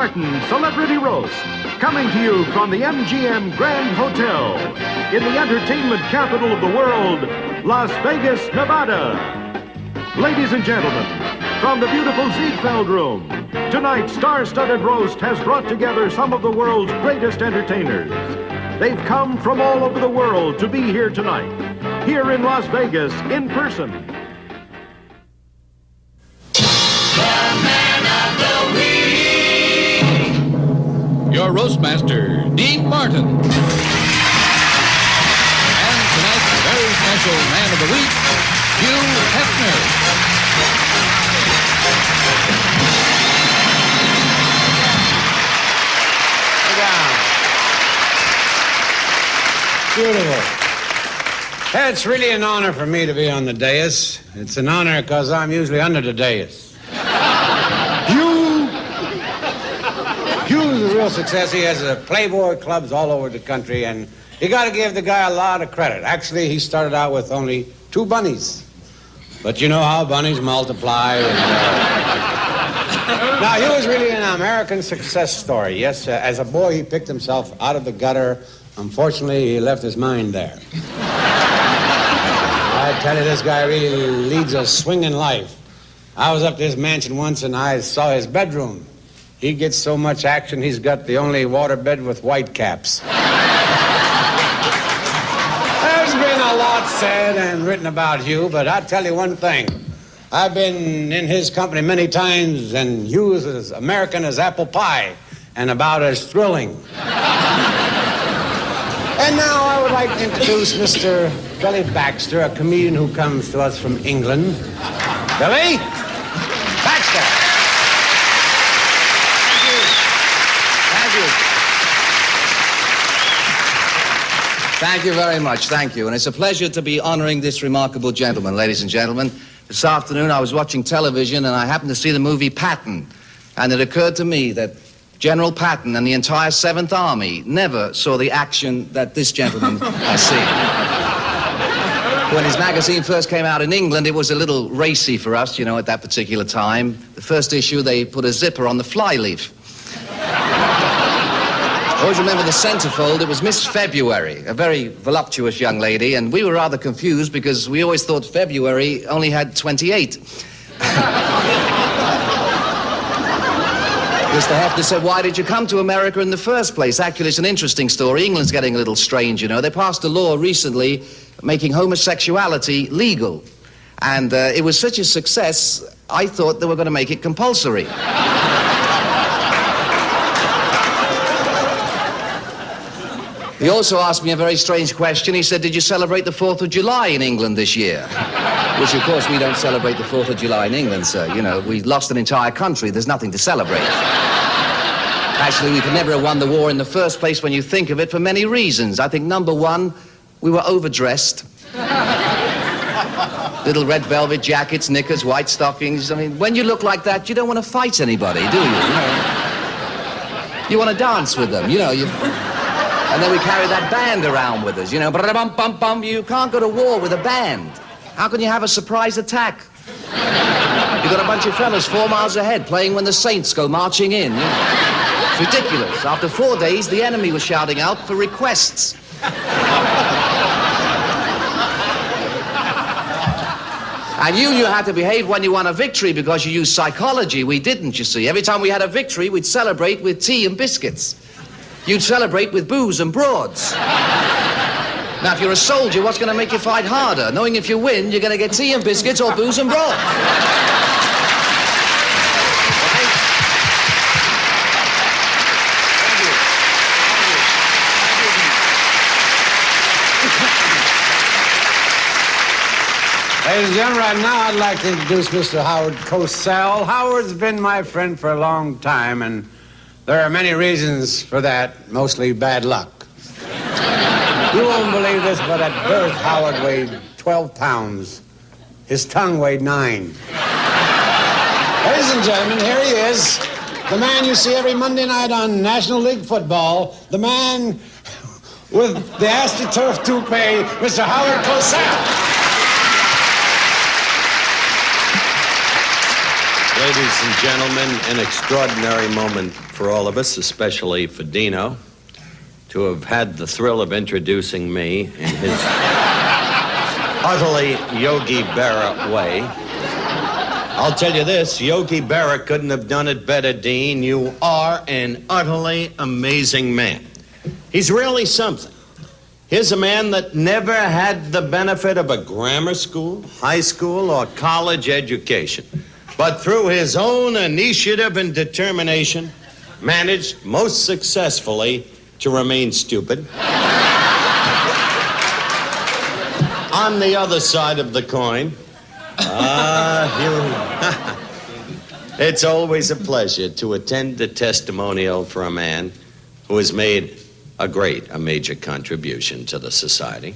Patton Celebrity Roast, coming to you from the MGM Grand Hotel in the entertainment capital of the world, Las Vegas, Nevada. Ladies and gentlemen, from the beautiful Ziegfeld Room, tonight's star-studded roast has brought together some of the world's greatest entertainers. They've come from all over the world to be here tonight, here in Las Vegas, in person. Your roastmaster, Dean Martin. And tonight's very special man of the week, Hugh Hefner. Sit down. Beautiful. Hey, it's really an honor for me to be on the dais. It's an honor because I'm usually under the dais. Hugh's a real success. He has Playboy clubs all over the country, and you got to give the guy a lot of credit. Actually, he started out with only 2 bunnies. But you know how bunnies multiply. Now, Hugh is really an American success story. Yes, as a boy, he picked himself out of the gutter. Unfortunately, he left his mind there. I tell you, this guy really leads a swinging life. I was up to his mansion once, and I saw his bedroom. He gets so much action, he's got the only waterbed with white caps. There's been a lot said and written about Hugh, but I'll tell you one thing. I've been in his company many times, and Hugh is as American as apple pie, and about as thrilling. And now I would like to introduce Mr. Billy Baxter, a comedian who comes to us from England. Billy? Baxter! Thank you very much, thank you. And it's a pleasure to be honoring this remarkable gentleman, ladies and gentlemen. This afternoon I was watching television and I happened to see the movie Patton. And it occurred to me that General Patton and the entire 7th Army never saw the action that this gentleman has seen. When his magazine first came out in England, it was a little racy for us, you know, at that particular time. The first issue, they put a zipper on the flyleaf. I always remember the centerfold. It was Miss February, a very voluptuous young lady, and we were rather confused because we always thought February only had 28. Mr. Hefner said, why did you come to America in the first place? Actually, it's an interesting story. England's getting a little strange, you know. They passed a law recently making homosexuality legal. And it was such a success, I thought they were going to make it compulsory. He also asked me a very strange question. He said, did you celebrate the 4th of July in England this year? Which, of course, we don't celebrate the 4th of July in England, sir. You know, we lost an entire country. There's nothing to celebrate. Actually, we could never have won the war in the first place when you think of it for many reasons. I think, number one, we were overdressed. Little red velvet jackets, knickers, white stockings. I mean, when you look like that, you don't want to fight anybody, do you? You want to dance with them, you know. And then we carry that band around with us, you know. Bum-bum-bum. You can't go to war with a band. How can you have a surprise attack? You've got a bunch of fellas 4 miles ahead playing when the Saints go marching in. You know? It's ridiculous. After 4 days, the enemy was shouting out for requests. And you knew how to behave when you won a victory because you used psychology. We didn't, you see. Every time we had a victory, we'd celebrate with tea and biscuits. You'd celebrate with booze and broads. Now, if you're a soldier, what's going to make you fight harder? Knowing if you win, you're going to get tea and biscuits or booze and broads. Ladies and gentlemen, right now I'd like to introduce Mr. Howard Cosell. Howard's been my friend for a long time, and there are many reasons for that, mostly bad luck. You won't believe this, but at birth, Howard weighed 12 pounds. His tongue weighed 9. Ladies and gentlemen, here he is. The man you see every Monday night on National League football. The man with the AstroTurf toupee, Mr. Howard Cosell. ladies and gentlemen, an extraordinary moment for all of us, especially for Dino, to have had the thrill of introducing me in his utterly Yogi Berra way. I'll tell you this, Yogi Berra couldn't have done it better, Dean. You are an utterly amazing man. He's really something. Here's a man that never had the benefit of a grammar school, high school, or college education, but through his own initiative and determination, managed most successfully to remain stupid. On the other side of the coin, it's always a pleasure to attend a testimonial for a man who has made a major contribution to the society.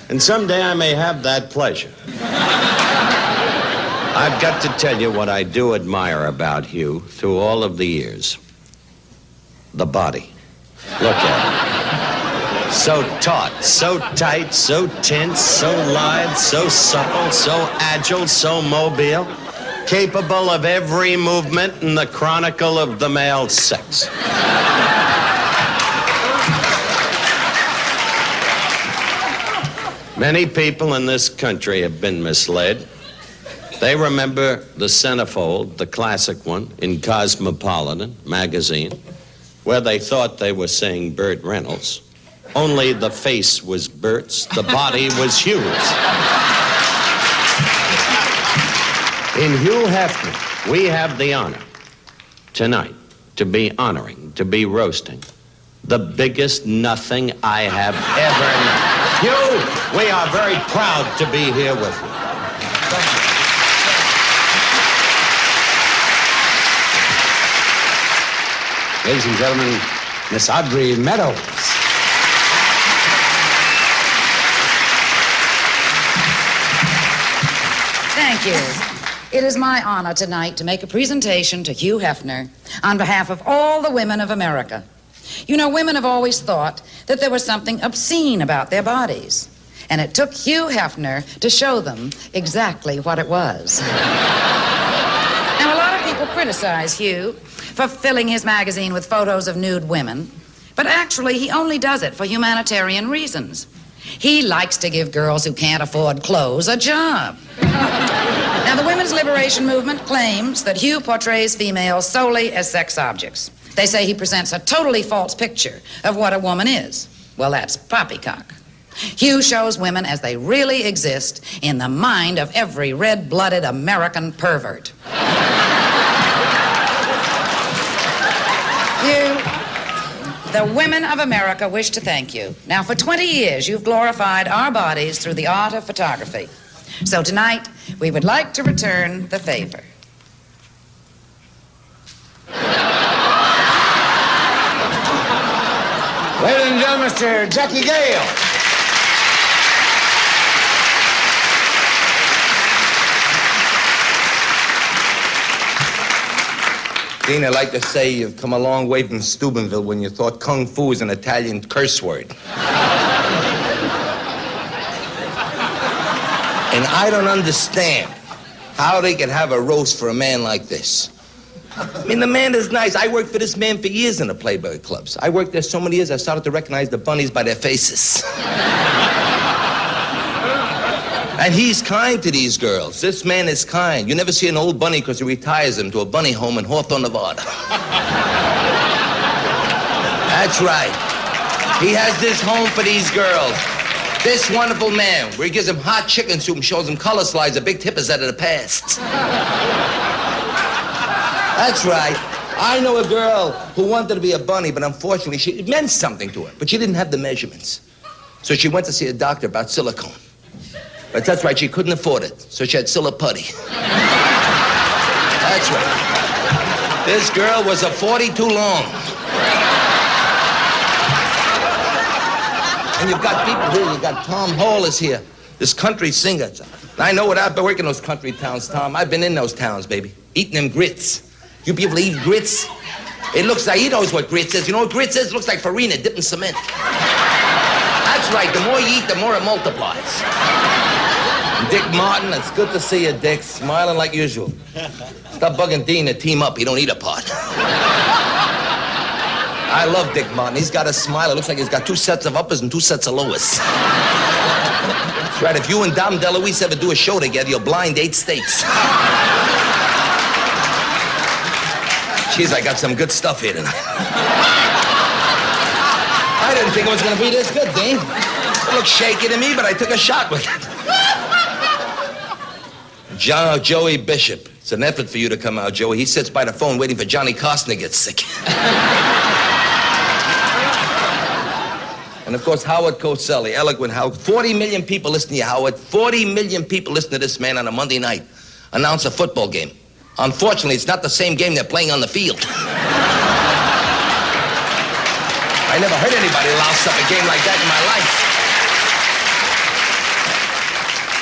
And someday I may have that pleasure. I've got to tell you what I do admire about Hugh through all of the years. The body. Look at it. So taut, so tight, so tense, so lithe, so supple, so agile, so mobile, capable of every movement in the chronicle of the male sex. Many people in this country have been misled. They remember the centerfold, the classic one, in Cosmopolitan magazine, where they thought they were saying Burt Reynolds. Only the face was Burt's, the body was Hugh's. In Hugh Hefner, we have the honor tonight to be honoring, to be roasting the biggest nothing I have ever known. Hugh, we are very proud to be here with you. Thank you. Ladies and gentlemen, Miss Audrey Meadows. Thank you. It is my honor tonight to make a presentation to Hugh Hefner on behalf of all the women of America. You know, women have always thought that there was something obscene about their bodies. And it took Hugh Hefner to show them exactly what it was. Now, a lot of people criticize Hugh for filling his magazine with photos of nude women. But actually, he only does it for humanitarian reasons. He likes to give girls who can't afford clothes a job. Now, the women's liberation movement claims that Hugh portrays females solely as sex objects. They say he presents a totally false picture of what a woman is. Well, that's poppycock. Hugh shows women as they really exist in the mind of every red-blooded American pervert. Hugh, the women of America wish to thank you. Now, for 20 years, you've glorified our bodies through the art of photography. So tonight, we would like to return the favor. Ladies and gentlemen, Mr. Jackie Gayle. Dean, I'd like to say you've come a long way from Steubenville when you thought kung fu was an Italian curse word. And I don't understand how they could have a roast for a man like this. I mean, the man is nice. I worked for this man for years in the Playboy clubs. I worked there so many years, I started to recognize the bunnies by their faces. And he's kind to these girls. This man is kind. You never see an old bunny because he retires them to a bunny home in Hawthorne, Nevada. That's right. He has this home for these girls. This wonderful man, where he gives them hot chicken soup and shows them color slides of big tippers out of the past. That's right. I know a girl who wanted to be a bunny, but unfortunately, it meant something to her, but she didn't have the measurements. So she went to see a doctor about silicone. But that's right, she couldn't afford it, so she had putty. That's right. This girl was a 40 too long. And you've got people here, you've got Tom Hall is here, this country singer. I know what I've been working in those country towns, Tom. I've been in those towns, baby, eating them grits. You people eat grits? It looks like, he knows what grits is. You know what grits is? It looks like farina dipped in cement. That's right, the more you eat, the more it multiplies. And Dick Martin, it's good to see you, Dick. Smiling like usual. Stop bugging Dean to team up. He don't need a part. I love Dick Martin. He's got a smile. It looks like he's got 2 sets of uppers and 2 sets of lowers. That's right. If you and Dom DeLuise ever do a show together, you'll blind 8 states. Jeez, I got some good stuff here tonight. I didn't think it was going to be this good, Dean. It looked shaky to me, but I took a shot with it. Joey Bishop. It's an effort for you to come out, Joey. He sits by the phone waiting for Johnny Carson to get sick. And, of course, Howard Cosell, the eloquent Howard. 40 million people listen to you, Howard. 40 million people listen to this man on a Monday night announce a football game. Unfortunately, it's not the same game they're playing on the field. I never heard anybody louse up a game like that in my life.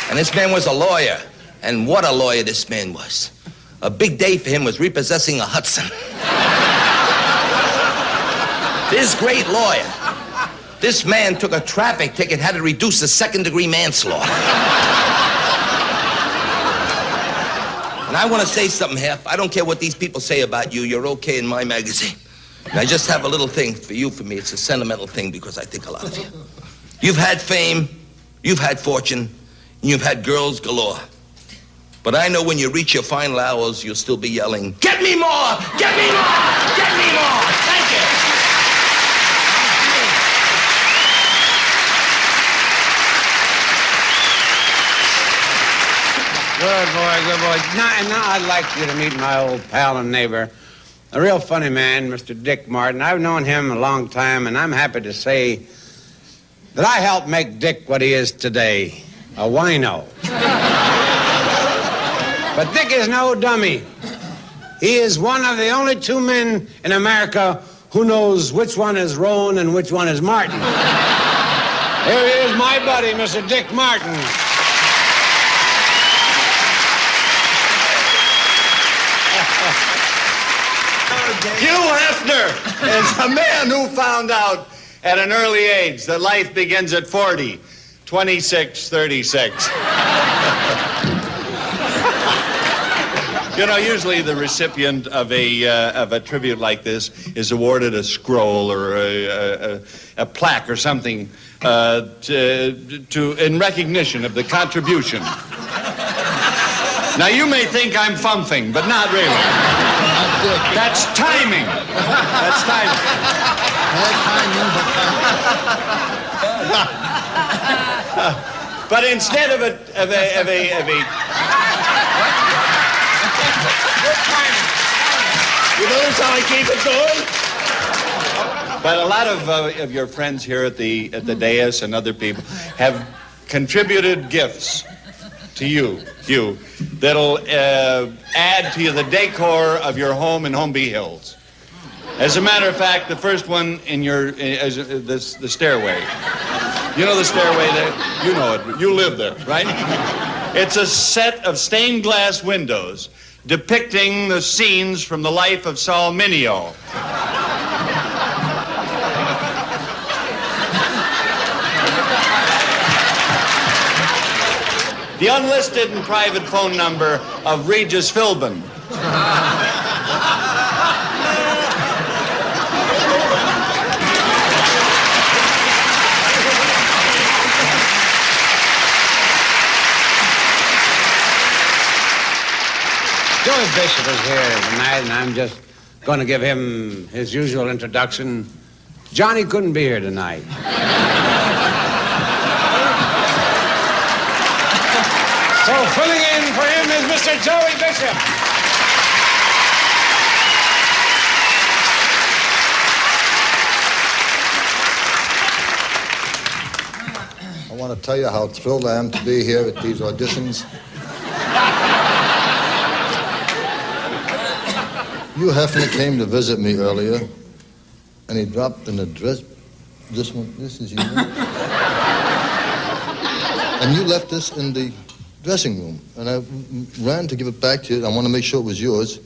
And this man was a lawyer. And what a lawyer this man was. A big day for him was repossessing a Hudson. This great lawyer. This man took a traffic ticket, had to reduce to second-degree manslaughter. And I want to say something, Hef. I don't care what these people say about you. You're okay in my magazine. And I just have a little thing for you, for me. It's a sentimental thing because I think a lot of you. You've had fame, you've had fortune, and you've had girls galore. But I know when you reach your final hours, you'll still be yelling, "Get me more! Get me more! Get me more!" Thank you. Good boy, good boy. Now I'd like you to meet my old pal and neighbor, a real funny man, Mr. Dick Martin. I've known him a long time, and I'm happy to say that I helped make Dick what he is today, a wino. But Dick is no dummy. He is one of the only 2 men in America who knows which one is Rowan and which one is Martin. Here he is, my buddy, Mr. Dick Martin. Hugh Hefner is a man who found out at an early age that life begins at 40, 26, 36. You know, usually the recipient of a tribute like this is awarded a scroll or a plaque or something in recognition of the contribution. Now, you may think I'm fumphing, but not really. That's timing. That's timing. But instead of a you notice how I keep it going? But a lot of your friends here at the dais and other people have contributed gifts to you, Hugh, that'll add to the decor of your home in Holmby Hills. As a matter of fact, the first one in the stairway. You know the stairway there? You know it. You live there, right? It's a set of stained glass windows depicting the scenes from the life of Saul Mineo. The unlisted and private phone number of Regis Philbin. Joey Bishop is here tonight, and I'm just going to give him his usual introduction. Johnny couldn't be here tonight. So filling in for him is Mr. Joey Bishop. I want to tell you how thrilled I am to be here at these auditions. Hugh Hefner came to visit me earlier, and he dropped an address. This is you. And you left this in the dressing room, and I ran to give it back to you. I want to make sure it was yours.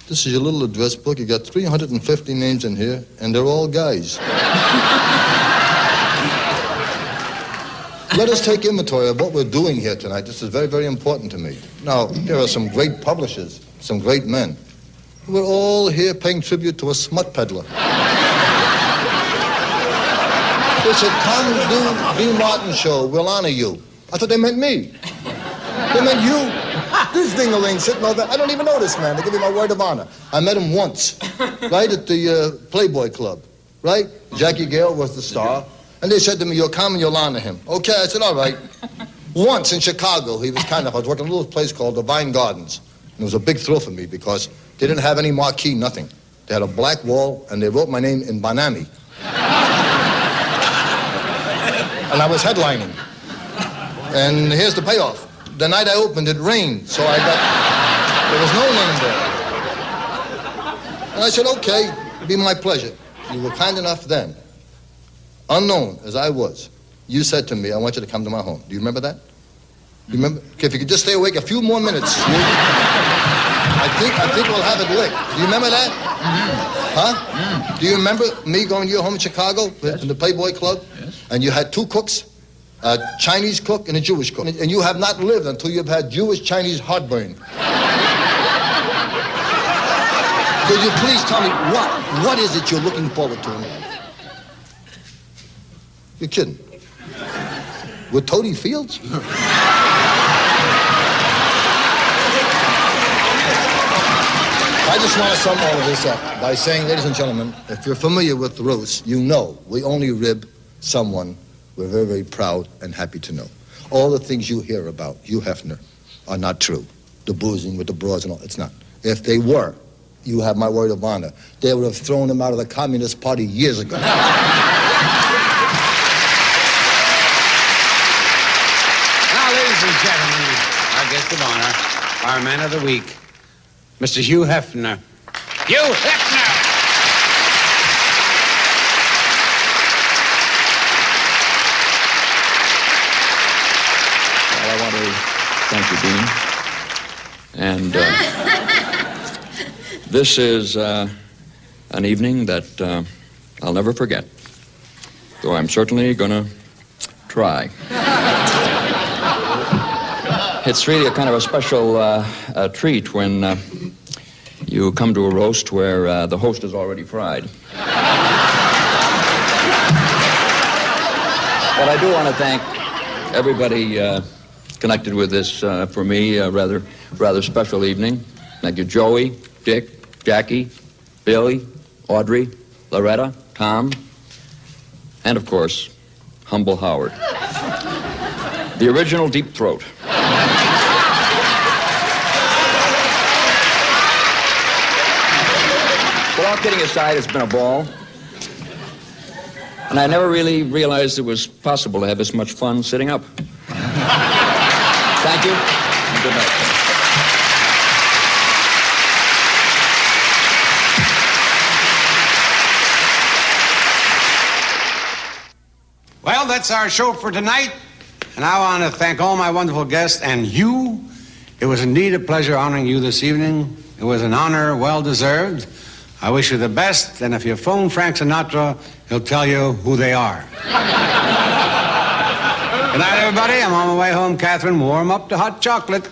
This is your little address book. You got 350 names in here, and they're all guys. Let us take inventory of what we're doing here tonight. This is very, very important to me. Now, there are some great publishers, some great men. We're all here paying tribute to a smut peddler. They said, come do B. Martin show, we'll honor you. I thought they meant me. They meant you. This ding-a-ling sitting over there. I don't even know this man. They give me my word of honor. I met him once, right, at the Playboy Club, right? Jackie Gayle was the star. And they said to me, you'll come and you'll honor him. Okay, I said, all right. Once in Chicago, I was working at a little place called the Vine Gardens. And it was a big thrill for me because they didn't have any marquee, nothing. They had a black wall, and they wrote my name in Banami. And I was headlining. And here's the payoff. The night I opened, it rained, so there was no name there. And I said, okay, it'd be my pleasure. You were kind enough then, unknown as I was, you said to me, I want you to come to my home. Do you remember that? You remember? Okay, if you could just stay awake a few more minutes, I think we'll have it licked. Do you remember that? Mm-hmm. Huh? Mm. Do you remember me going to your home in Chicago, in the Playboy Club? Yes. And you had two cooks, a Chinese cook and a Jewish cook. And you have not lived until you've had Jewish-Chinese heartburn. Could you please tell me what is it you're looking forward to in life? You're kidding. With Toady Fields? I just want to sum all of this up by saying, ladies and gentlemen, if you're familiar with the roast, you know we only rib someone we're very, very proud and happy to know. All the things you hear about Hugh Hefner are not true. The boozing with the broads and all, it's not. If they were, you have my word of honor, they would have thrown him out of the Communist Party years ago. Now, ladies and gentlemen, our guest of honor, our man of the week, Mr. Hugh Hefner. Hugh Hefner! Well, I want to thank you, Dean. And this is an evening that I'll never forget, though I'm certainly going to try. It's really a kind of a special treat when you come to a roast where the host is already fried. But I do want to thank everybody connected with this, for me, rather special evening. Thank you, Joey, Dick, Jackie, Billy, Audrey, Loretta, Tom, and, of course, humble Howard. The original Deep Throat. But all kidding aside, it's been a ball. And I never really realized it was possible to have this much fun sitting up. Thank you, and good night. Well, that's our show for tonight. And I want to thank all my wonderful guests and you. It was indeed a pleasure honoring you this evening. It was an honor well deserved. I wish you the best, and if you phone Frank Sinatra, he'll tell you who they are. Good night, everybody. I'm on my way home. Catherine, warm up the hot chocolate.